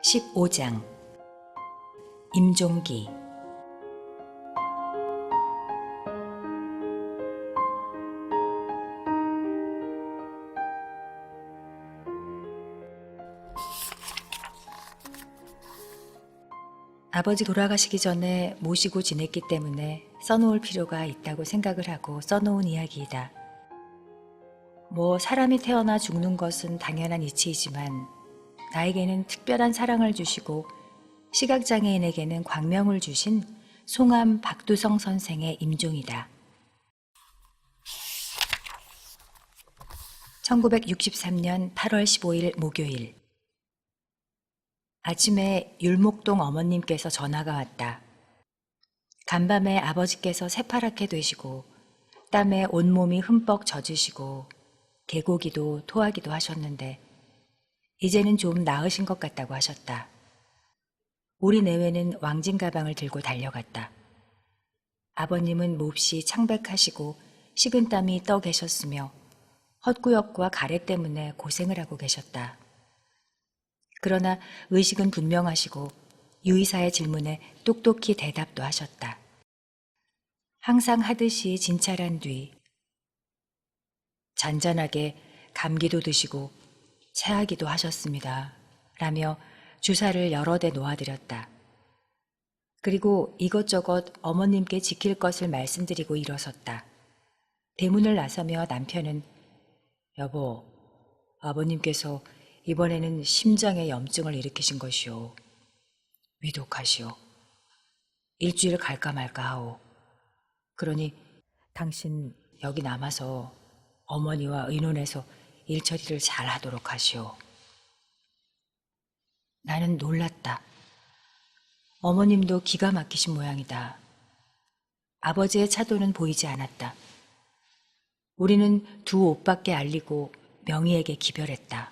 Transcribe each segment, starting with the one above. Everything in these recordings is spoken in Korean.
15장 임종기. 아버지 돌아가시기 전에 모시고 지냈기 때문에 써놓을 필요가 있다고 생각을 하고 써놓은 이야기이다. 사람이 태어나 죽는 것은 당연한 이치이지만 나에게는 특별한 사랑을 주시고 시각장애인에게는 광명을 주신 송암 박두성 선생의 임종이다. 1963년 8월 15일 목요일. 아침에 율목동 어머님께서 전화가 왔다. 간밤에 아버지께서 새파랗게 되시고 땀에 온몸이 흠뻑 젖으시고 개고기도 토하기도 하셨는데 이제는 좀 나으신 것 같다고 하셨다. 우리 내외는 왕진 가방을 들고 달려갔다. 아버님은 몹시 창백하시고 식은땀이 떠 계셨으며 헛구역과 가래 때문에 고생을 하고 계셨다. 그러나 의식은 분명하시고 유의사의 질문에 똑똑히 대답도 하셨다. 항상 하듯이 진찰한 뒤 잔잔하게 감기도 드시고 체하기도 하셨습니다. 라며 주사를 여러 대 놓아드렸다. 그리고 이것저것 어머님께 지킬 것을 말씀드리고 일어섰다. 대문을 나서며 남편은 여보, 아버님께서 이번에는 심장에 염증을 일으키신 것이오. 위독하시오. 일주일 갈까 말까 하오. 그러니 당신 여기 남아서 어머니와 의논해서 일처리를 잘 하도록 하시오. 나는 놀랐다. 어머님도 기가 막히신 모양이다. 아버지의 차도는 보이지 않았다. 우리는 두 옷밖에 알리고 명희에게 기별했다.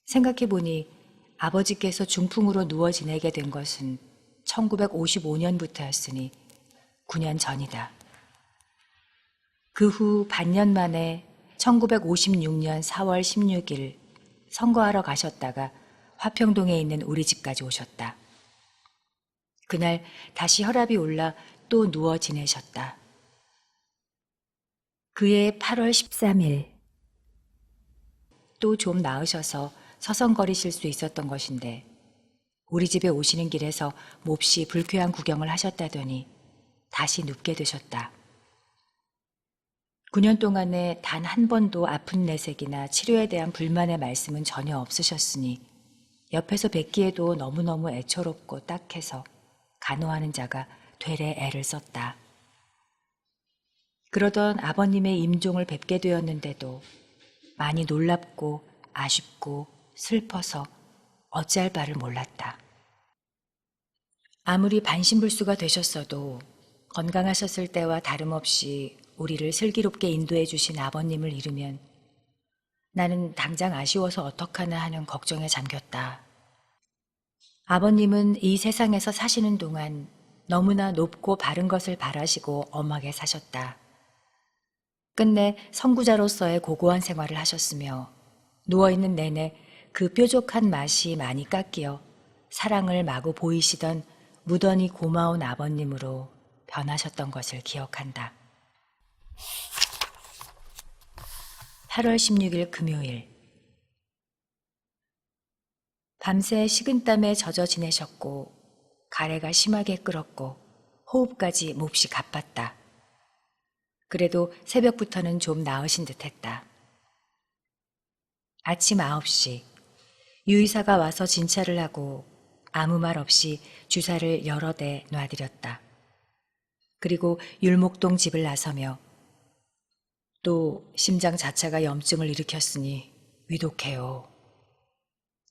생각해보니 아버지께서 중풍으로 누워 지내게 된 것은 1955년부터였으니 9년 전이다. 그 후 반년 만에 1956년 4월 16일 선거하러 가셨다가 화평동에 있는 우리 집까지 오셨다. 그날 다시 혈압이 올라 또 누워 지내셨다. 그해 8월 13일 또 좀 나으셔서 서성거리실 수 있었던 것인데 우리 집에 오시는 길에서 몹시 불쾌한 구경을 하셨다더니 다시 눕게 되셨다. 9년 동안에 단 한 번도 아픈 내색이나 치료에 대한 불만의 말씀은 전혀 없으셨으니 옆에서 뵙기에도 너무너무 애처롭고 딱해서 간호하는 자가 되레 애를 썼다. 그러던 아버님의 임종을 뵙게 되었는데도 많이 놀랍고 아쉽고 슬퍼서 어찌할 바를 몰랐다. 아무리 반신불수가 되셨어도 건강하셨을 때와 다름없이 우리를 슬기롭게 인도해 주신 아버님을 잃으면 나는 당장 아쉬워서 어떡하나 하는 걱정에 잠겼다. 아버님은 이 세상에서 사시는 동안 너무나 높고 바른 것을 바라시고 엄하게 사셨다. 끝내 선구자로서의 고고한 생활을 하셨으며 누워있는 내내 그 뾰족한 맛이 많이 깎여 사랑을 마구 보이시던 무던히 고마운 아버님으로 변하셨던 것을 기억한다. 8월 16일 금요일. 밤새 식은땀에 젖어 지내셨고 가래가 심하게 끓었고 호흡까지 몹시 가빴다. 그래도 새벽부터는 좀 나으신 듯했다. 아침 9시 유의사가 와서 진찰을 하고 아무 말 없이 주사를 여러 대 놔드렸다. 그리고 율목동 집을 나서며 또 심장 자체가 염증을 일으켰으니 위독해요.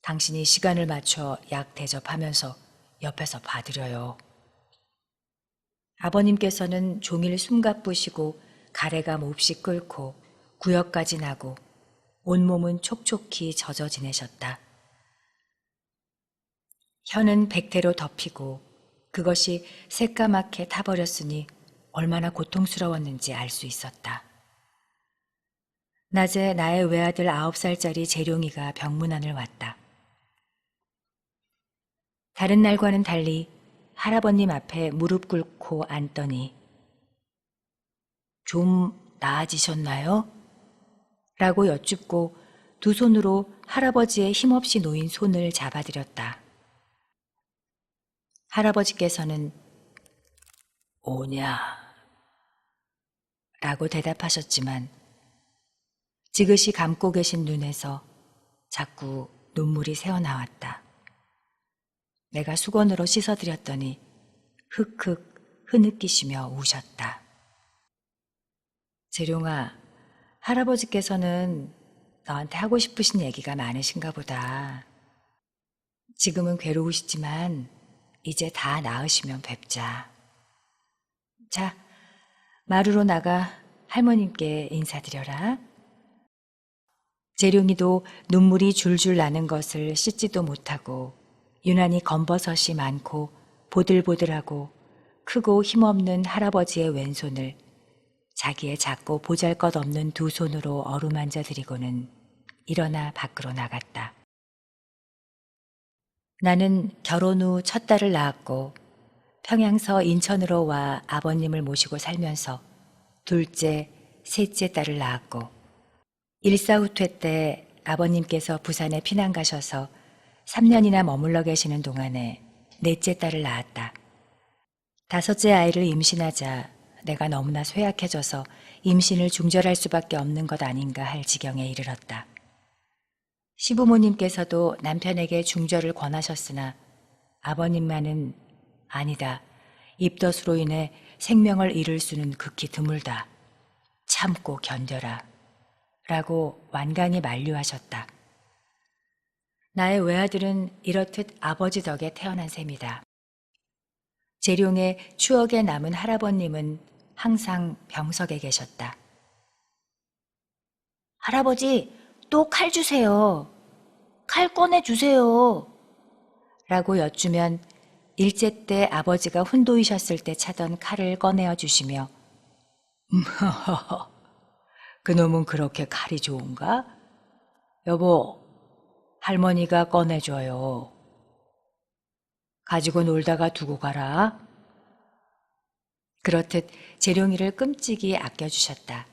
당신이 시간을 맞춰 약 대접하면서 옆에서 봐드려요. 아버님께서는 종일 숨가쁘시고 가래가 몹시 끓고 구역까지 나고 온몸은 촉촉히 젖어 지내셨다. 혀는 백태로 덮이고 그것이 새까맣게 타버렸으니 얼마나 고통스러웠는지 알 수 있었다. 낮에 나의 외아들 9살짜리 재룡이가 병문안을 왔다. 다른 날과는 달리 할아버님 앞에 무릎 꿇고 앉더니 좀 나아지셨나요? 라고 여쭙고 두 손으로 할아버지의 힘없이 놓인 손을 잡아들였다. 할아버지께서는 오냐 라고 대답하셨지만 지그시 감고 계신 눈에서 자꾸 눈물이 새어나왔다. 내가 수건으로 씻어드렸더니 흑흑 흐느끼시며 우셨다. 재룡아, 할아버지께서는 너한테 하고 싶으신 얘기가 많으신가 보다. 지금은 괴로우시지만 이제 다 나으시면 뵙자. 자, 마루로 나가 할머님께 인사드려라. 재룡이도 눈물이 줄줄 나는 것을 씻지도 못하고 유난히 검버섯이 많고 보들보들하고 크고 힘없는 할아버지의 왼손을 자기의 작고 보잘것없는 두 손으로 어루만져 드리고는 일어나 밖으로 나갔다. 나는 결혼 후 첫 딸을 낳았고 평양서 인천으로 와 아버님을 모시고 살면서 둘째, 셋째 딸을 낳았고 일사후퇴 때 아버님께서 부산에 피난 가셔서 3년이나 머물러 계시는 동안에 넷째 딸을 낳았다. 다섯째 아이를 임신하자 내가 너무나 쇠약해져서 임신을 중절할 수밖에 없는 것 아닌가 할 지경에 이르렀다. 시부모님께서도 남편에게 중절을 권하셨으나 아버님만은 아니다. 입덧으로 인해 생명을 잃을 수는 극히 드물다. 참고 견뎌라. 라고 완강히 만류하셨다. 나의 외아들은 이렇듯 아버지 덕에 태어난 셈이다. 재룡의 추억에 남은 할아버님은 항상 병석에 계셨다. 할아버지, 또 칼 주세요. 칼 꺼내주세요. 라고 여쭈면 일제 때 아버지가 훈도이셨을 때 차던 칼을 꺼내어 주시며 그놈은 그렇게 칼이 좋은가? 여보, 할머니가 꺼내줘요. 가지고 놀다가 두고 가라. 그렇듯 재룡이를 끔찍이 아껴주셨다.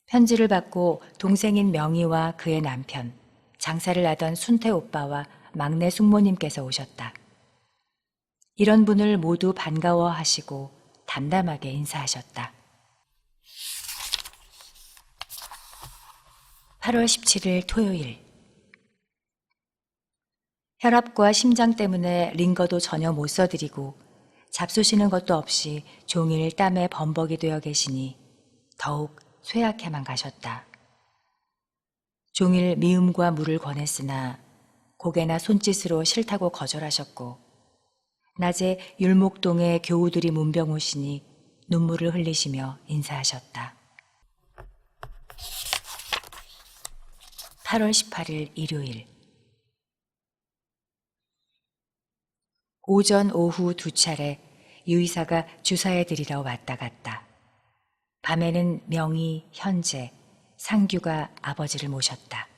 편지를 받고 동생인 명희와 그의 남편, 장사를 하던 순태 오빠와 막내 숙모님께서 오셨다. 이런 분을 모두 반가워하시고 담담하게 인사하셨다. 8월 17일 토요일. 혈압과 심장 때문에 링거도 전혀 못 써드리고 잡수시는 것도 없이 종일 땀에 범벅이 되어 계시니 더욱 쇠약해만 가셨다. 종일 미음과 물을 권했으나 고개나 손짓으로 싫다고 거절하셨고 낮에 율목동에 교우들이 문병 오시니 눈물을 흘리시며 인사하셨다. 8월 18일 일요일. 오전 오후 두 차례 유이사가 주사해 드리러 왔다 갔다. 밤에는 명희, 현재, 상규가 아버지를 모셨다.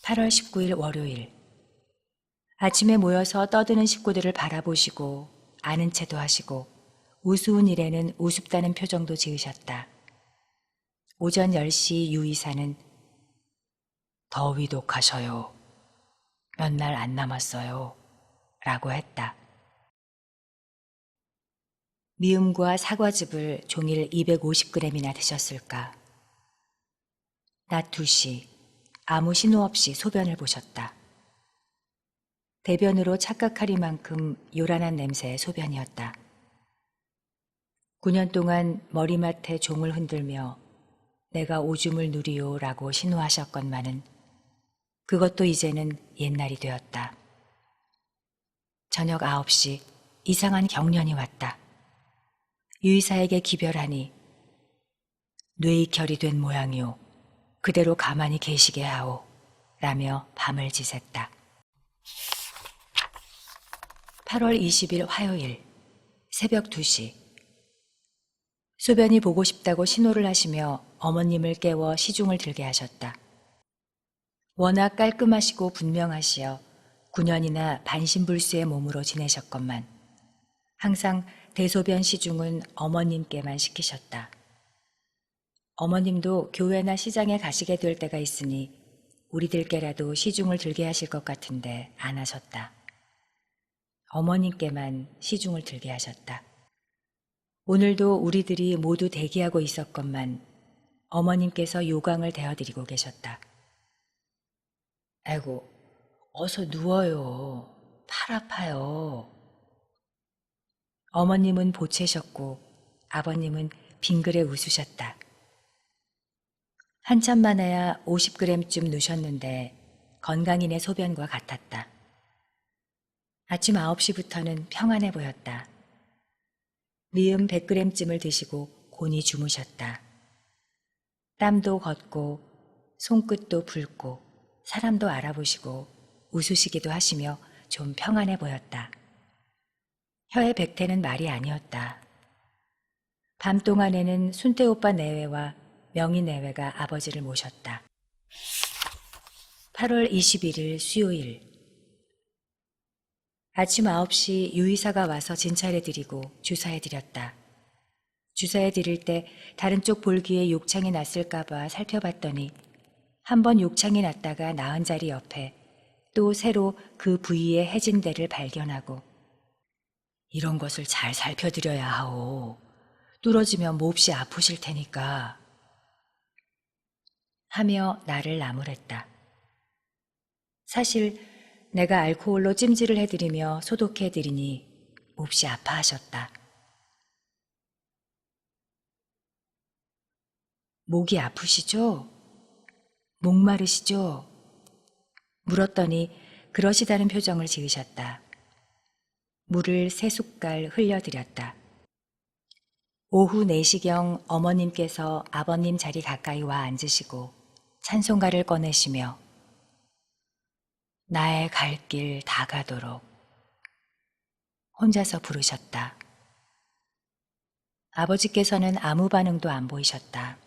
8월 19일 월요일. 아침에 모여서 떠드는 식구들을 바라보시고 아는 체도 하시고 우스운 일에는 우습다는 표정도 지으셨다. 오전 10시 유이사는 더위 독하셔요. 몇 날 안 남았어요. 라고 했다. 미음과 사과즙을 종일 250g이나 드셨을까. 낮 2시 아무 신호 없이 소변을 보셨다. 대변으로 착각하리만큼 요란한 냄새의 소변이었다. 9년 동안 머리맡에 종을 흔들며 내가 오줌을 누리요라고 신호하셨건만은 그것도 이제는 옛날이 되었다. 저녁 9시 이상한 경련이 왔다. 유이사에게 기별하니 뇌이결이 된 모양이오. 그대로 가만히 계시게 하오. 라며 밤을 지샜다. 8월 20일 화요일 새벽 2시. 소변이 보고 싶다고 신호를 하시며 어머님을 깨워 시중을 들게 하셨다. 워낙 깔끔하시고 분명하시어 9년이나 반신불수의 몸으로 지내셨건만 항상 대소변 시중은 어머님께만 시키셨다. 어머님도 교회나 시장에 가시게 될 때가 있으니 우리들께라도 시중을 들게 하실 것 같은데 안 하셨다. 어머님께만 시중을 들게 하셨다. 오늘도 우리들이 모두 대기하고 있었건만 어머님께서 요강을 대어드리고 계셨다. 아이고, 어서 누워요. 팔 아파요. 어머님은 보채셨고 아버님은 빙그레 웃으셨다. 한참 많아야 50g쯤 누셨는데 건강인의 소변과 같았다. 아침 9시부터는 평안해 보였다. 미음 100g쯤을 드시고 곤히 주무셨다. 땀도 걷고 손끝도 붉고 사람도 알아보시고 웃으시기도 하시며 좀 평안해 보였다. 혀의 백태는 말이 아니었다. 밤 동안에는 순태 오빠 내외와 명희 내외가 아버지를 모셨다. 8월 21일 수요일. 아침 9시 유의사가 와서 진찰해드리고 주사해드렸다. 주사해드릴 때 다른 쪽 볼기에 욕창이 났을까봐 살펴봤더니 한 번 욕창이 났다가 나은 자리 옆에 또 새로 그 부위에 해진 데를 발견하고 이런 것을 잘 살펴드려야 하오. 뚫어지면 몹시 아프실 테니까 하며 나를 나무랬다. 사실 내가 알코올로 찜질을 해드리며 소독해드리니 몹시 아파하셨다. 목이 아프시죠? 목마르시죠? 물었더니 그러시다는 표정을 지으셨다. 물을 3숟갈 흘려드렸다. 오후 4시경 어머님께서 아버님 자리 가까이 와 앉으시고 찬송가를 꺼내시며 나의 갈 길 다 가도록 혼자서 부르셨다. 아버지께서는 아무 반응도 안 보이셨다.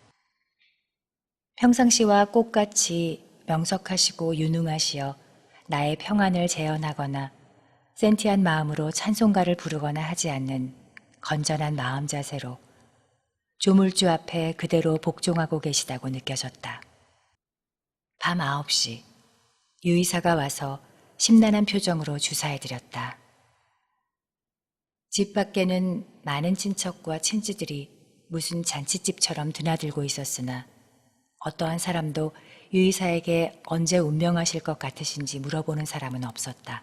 평상시와 똑같이 명석하시고 유능하시어 나의 평안을 재현하거나 센티한 마음으로 찬송가를 부르거나 하지 않는 건전한 마음 자세로 조물주 앞에 그대로 복종하고 계시다고 느껴졌다. 밤 9시 유의사가 와서 심란한 표정으로 주사해드렸다. 집 밖에는 많은 친척과 친지들이 무슨 잔치집처럼 드나들고 있었으나 어떠한 사람도 유의사에게 언제 운명하실 것 같으신지 물어보는 사람은 없었다.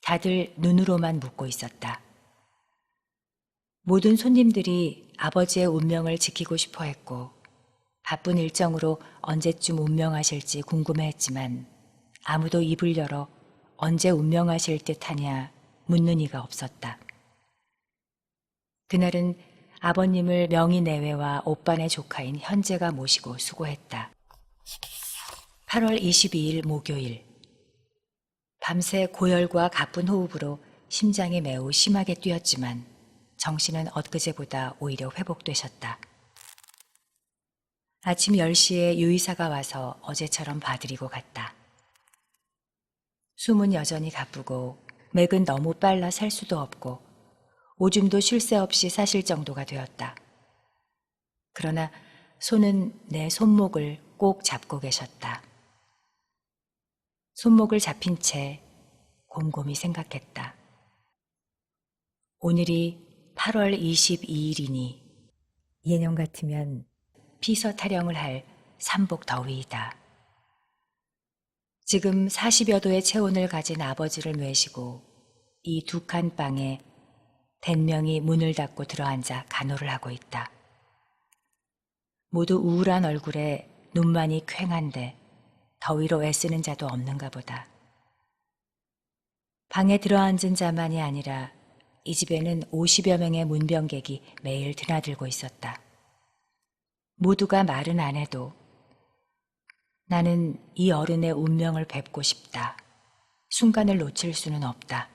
다들 눈으로만 묻고 있었다. 모든 손님들이 아버지의 운명을 지키고 싶어 했고 바쁜 일정으로 언제쯤 운명하실지 궁금해했지만 아무도 입을 열어 언제 운명하실 듯하냐 묻는 이가 없었다. 그날은 아버님을 명희 내외와 오빠네 조카인 현재가 모시고 수고했다. 8월 22일 목요일. 밤새 고열과 가쁜 호흡으로 심장이 매우 심하게 뛰었지만 정신은 엊그제보다 오히려 회복되셨다. 아침 10시에 유의사가 와서 어제처럼 봐드리고 갔다. 숨은 여전히 가쁘고 맥은 너무 빨라 셀 수도 없고 오줌도 쉴 새 없이 싸실 정도가 되었다. 그러나 손은 내 손목을 꼭 잡고 계셨다. 손목을 잡힌 채 곰곰이 생각했다. 오늘이 8월 22일이니 예년 같으면 피서 타령을 할 삼복 더위이다. 지금 40여 도의 체온을 가진 아버지를 뇌시고 이 두 칸 방에 댄명이 문을 닫고 들어앉아 간호를 하고 있다. 모두 우울한 얼굴에 눈만이 퀭한데 더위로 애쓰는 자도 없는가 보다. 방에 들어앉은 자만이 아니라 이 집에는 50여 명의 문병객이 매일 드나들고 있었다. 모두가 말은 안 해도 나는 이 어른의 운명을 뵙고 싶다. 순간을 놓칠 수는 없다.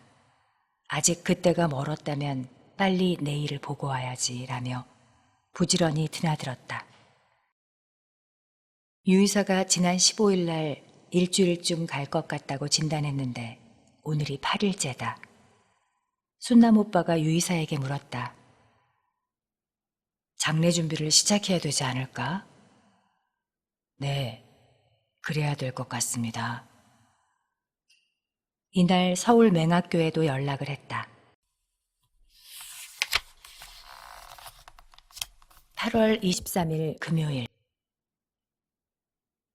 아직 그때가 멀었다면 빨리 내일을 보고 와야지 라며 부지런히 드나들었다. 유의사가 지난 15일 날 일주일쯤 갈 것 같다고 진단했는데 오늘이 8일째다. 순남 오빠가 유이사에게 물었다. 장례 준비를 시작해야 되지 않을까? 네, 그래야 될 것 같습니다. 이날 서울 맹학교에도 연락을 했다. 8월 23일 금요일.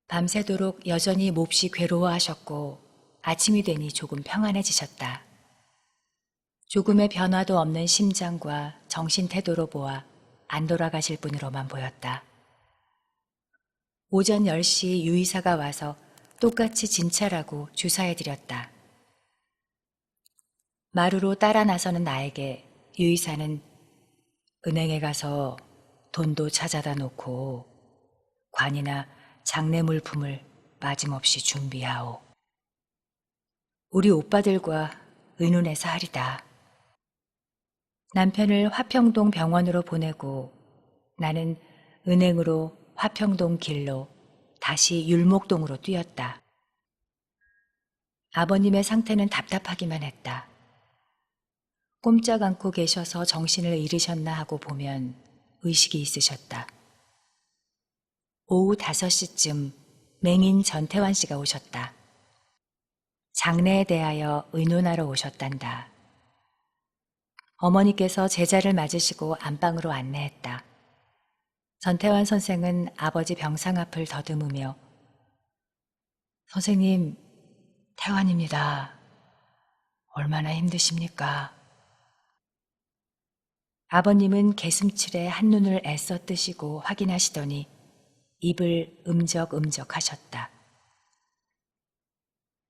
밤새도록 여전히 몹시 괴로워하셨고 아침이 되니 조금 평안해지셨다. 조금의 변화도 없는 심장과 정신 태도로 보아 안 돌아가실 분으로만 보였다. 오전 10시 유의사가 와서 똑같이 진찰하고 주사해드렸다. 마루로 따라 나서는 나에게 유의사는 은행에 가서 돈도 찾아다 놓고 관이나 장례 물품을 빠짐없이 준비하오. 우리 오빠들과 의논해서 하리다. 남편을 화평동 병원으로 보내고 나는 은행으로 화평동 길로 다시 율목동으로 뛰었다. 아버님의 상태는 답답하기만 했다. 꼼짝 않고 계셔서 정신을 잃으셨나 하고 보면 의식이 있으셨다. 오후 5시쯤 맹인 전태환 씨가 오셨다. 장례에 대하여 의논하러 오셨단다. 어머니께서 제자를 맞으시고 안방으로 안내했다. 전태환 선생은 아버지 병상 앞을 더듬으며 선생님, 태환입니다. 얼마나 힘드십니까? 아버님은 개슴칠에 한눈을 애써 뜨시고 확인하시더니 입을 음적음적 하셨다.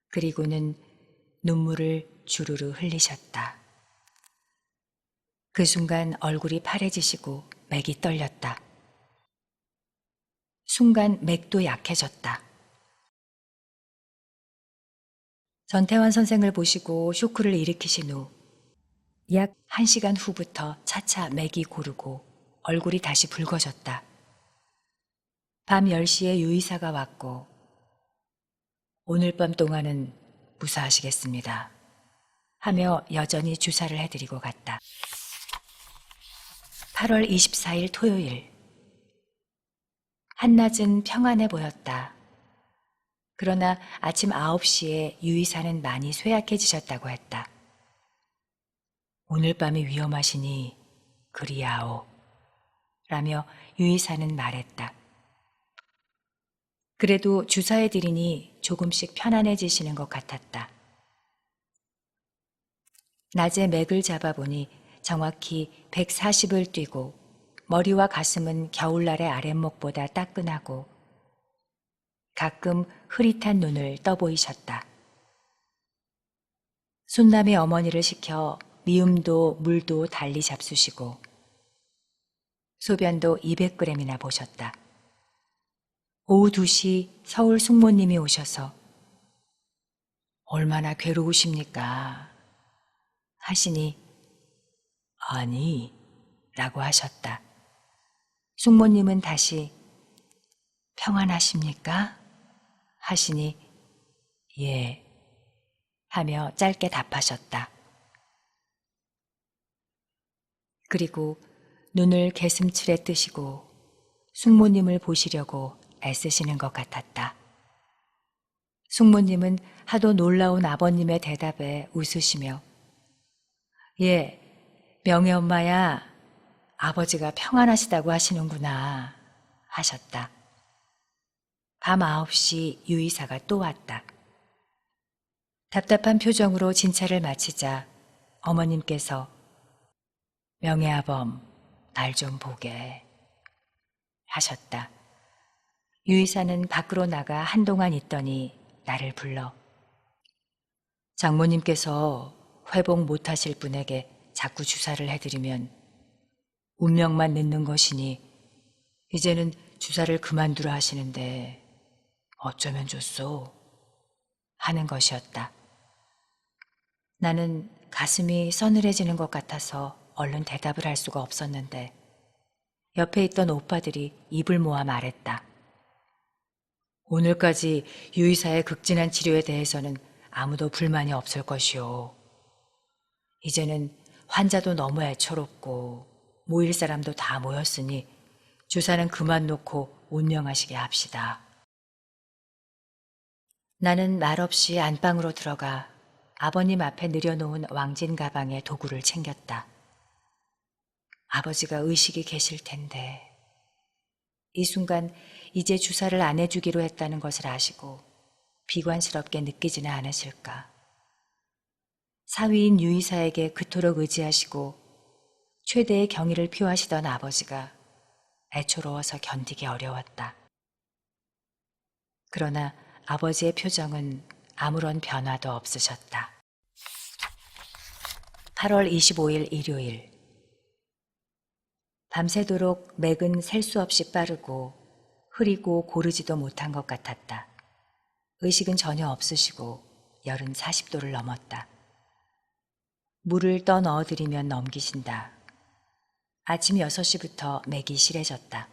그리고는 눈물을 주르르 흘리셨다. 그 순간 얼굴이 파래지시고 맥이 떨렸다. 순간 맥도 약해졌다. 전태환 선생을 보시고 쇼크를 일으키신 후 약 1시간 후부터 차차 맥이 고르고 얼굴이 다시 붉어졌다. 밤 10시에 유의사가 왔고 오늘 밤 동안은 무사하시겠습니다 하며 여전히 주사를 해드리고 갔다. 8월 24일 토요일. 한낮은 평안해 보였다. 그러나 아침 9시에 유의사는 많이 쇠약해지셨다고 했다. 오늘 밤이 위험하시니 그리하오 라며 유의사는 말했다. 그래도 주사해드리니 조금씩 편안해지시는 것 같았다. 낮에 맥을 잡아보니 정확히 140을 뛰고 머리와 가슴은 겨울날의 아랫목보다 따끈하고 가끔 흐릿한 눈을 떠보이셨다. 순남의 어머니를 시켜 미음도 물도 달리 잡수시고 소변도 200g이나 보셨다. 오후 2시 서울 숙모님이 오셔서 얼마나 괴로우십니까? 하시니 아니 라고 하셨다. 숙모님은 다시 평안하십니까? 하시니 예 하며 짧게 답하셨다. 그리고 눈을 개슴츠레 뜨시고 숙모님을 보시려고 애쓰시는 것 같았다. 숙모님은 하도 놀라운 아버님의 대답에 웃으시며 예, 명예 엄마야, 아버지가 평안하시다고 하시는구나 하셨다. 밤 9시 유의사가 또 왔다. 답답한 표정으로 진찰을 마치자 어머님께서 명예아범, 날 좀 보게 하셨다. 유의사는 밖으로 나가 한동안 있더니 나를 불러 장모님께서 회복 못하실 분에게 자꾸 주사를 해드리면 운명만 늦는 것이니 이제는 주사를 그만두라 하시는데 어쩌면 좋소 하는 것이었다. 나는 가슴이 서늘해지는 것 같아서 얼른 대답을 할 수가 없었는데 옆에 있던 오빠들이 입을 모아 말했다. 오늘까지 유의사의 극진한 치료에 대해서는 아무도 불만이 없을 것이오. 이제는 환자도 너무 애처롭고 모일 사람도 다 모였으니 주사는 그만 놓고 운명하시게 합시다. 나는 말없이 안방으로 들어가 아버님 앞에 늘여놓은 왕진 가방에 도구를 챙겼다. 아버지가 의식이 계실 텐데 이 순간 이제 주사를 안 해주기로 했다는 것을 아시고 비관스럽게 느끼지는 않으실까. 사위인 유의사에게 그토록 의지하시고 최대의 경의를 표하시던 아버지가 애초로워서 견디기 어려웠다. 그러나 아버지의 표정은 아무런 변화도 없으셨다. 8월 25일 일요일. 밤새도록 맥은 셀 수 없이 빠르고 흐리고 고르지도 못한 것 같았다. 의식은 전혀 없으시고 열은 40도를 넘었다. 물을 떠 넣어드리면 넘기신다. 아침 6시부터 맥이 실해졌다.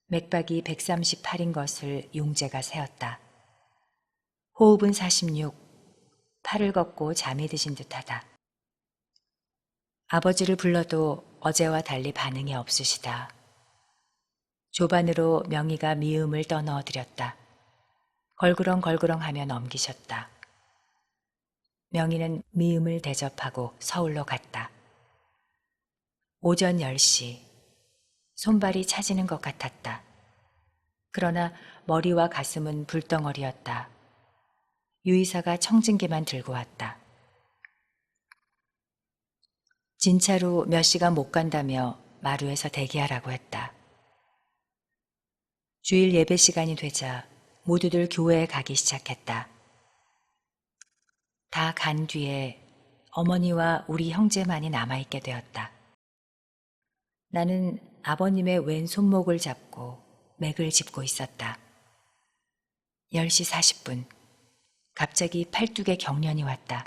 맥박이 138인 것을 용재가 세었다. 호흡은 46, 팔을 걷고 잠이 드신 듯하다. 아버지를 불러도 어제와 달리 반응이 없으시다. 조반으로 명희가 미음을 떠넣어드렸다. 걸그렁걸그렁 하며 넘기셨다. 명희는 미음을 대접하고 서울로 갔다. 오전 10시, 손발이 차지는 것 같았다. 그러나 머리와 가슴은 불덩어리였다. 유의사가 청진기만 들고 왔다. 진차로 몇 시간 못 간다며 마루에서 대기하라고 했다. 주일 예배 시간이 되자 모두들 교회에 가기 시작했다. 다 간 뒤에 어머니와 우리 형제만이 남아있게 되었다. 나는 아버님의 왼 손목을 잡고 맥을 짚고 있었다. 10시 40분, 갑자기 팔뚝에 경련이 왔다.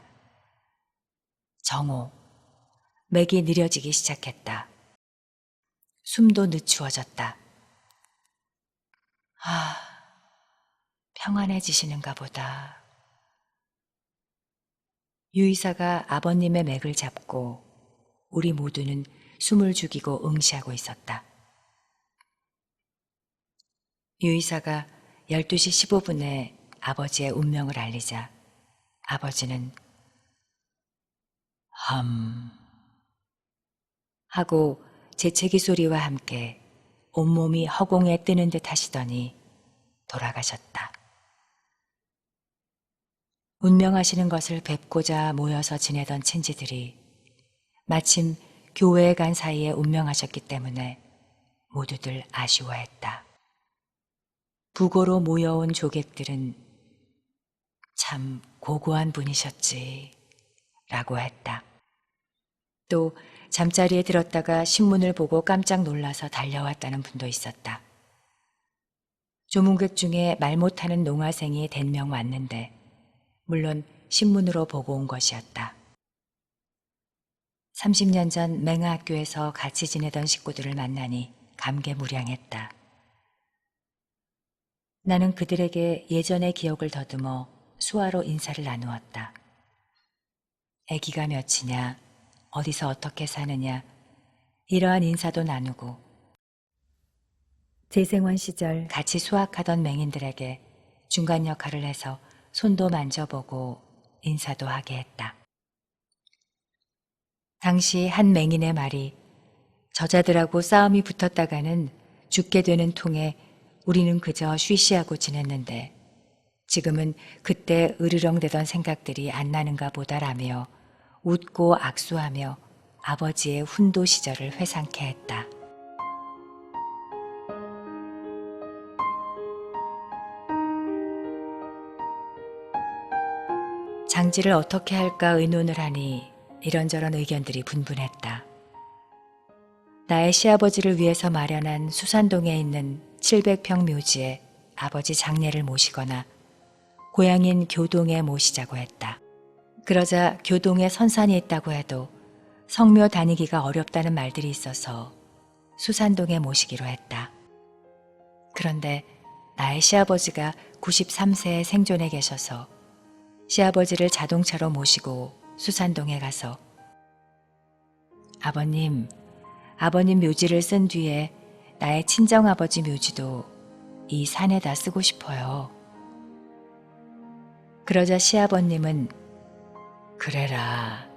정오, 맥이 느려지기 시작했다. 숨도 늦추어졌다. 평안해지시는가 보다. 유의사가 아버님의 맥을 잡고 우리 모두는 숨을 죽이고 응시하고 있었다. 유의사가 12시 15분에 아버지의 운명을 알리자 아버지는 하고 재채기 소리와 함께 온몸이 허공에 뜨는 듯 하시더니 돌아가셨다. 운명하시는 것을 뵙고자 모여서 지내던 친지들이 마침 교회에 간 사이에 운명하셨기 때문에 모두들 아쉬워했다. 부고로 모여온 조객들은 참 고고한 분이셨지 라고 했다. 또 잠자리에 들었다가 신문을 보고 깜짝 놀라서 달려왔다는 분도 있었다. 조문객 중에 말 못하는 농아생이 100명 왔는데 물론 신문으로 보고 온 것이었다. 30년 전 맹아학교에서 같이 지내던 식구들을 만나니 감개무량했다. 나는 그들에게 예전의 기억을 더듬어 수화로 인사를 나누었다. 아기가 몇이냐, 어디서 어떻게 사느냐, 이러한 인사도 나누고 재생원 시절 같이 수학하던 맹인들에게 중간 역할을 해서 손도 만져보고 인사도 하게 했다. 당시 한 맹인의 말이 저자들하고 싸움이 붙었다가는 죽게 되는 통에 우리는 그저 쉬쉬하고 지냈는데 지금은 그때 으르렁대던 생각들이 안 나는가 보다라며 웃고 악수하며 아버지의 훈도 시절을 회상케 했다. 장지를 어떻게 할까 의논을 하니 이런저런 의견들이 분분했다. 나의 시아버지를 위해서 마련한 수산동에 있는 700평 묘지에 아버지 장례를 모시거나 고향인 교동에 모시자고 했다. 그러자 교동에 선산이 있다고 해도 성묘 다니기가 어렵다는 말들이 있어서 수산동에 모시기로 했다. 그런데 나의 시아버지가 93세에 생존해 계셔서 시아버지를 자동차로 모시고 수산동에 가서 아버님 묘지를 쓴 뒤에 나의 친정아버지 묘지도 이 산에다 쓰고 싶어요. 그러자 시아버님은 그래라.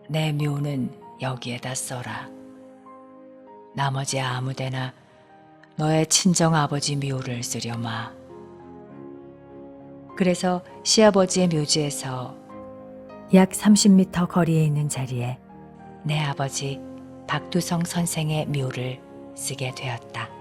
내 묘는 여기에다 써라. 나머지 아무데나 너의 친정아버지 묘를 쓰려마. 그래서 시아버지의 묘지에서 약 30m 거리에 있는 자리에 내 아버지 박두성 선생의 묘를 쓰게 되었다.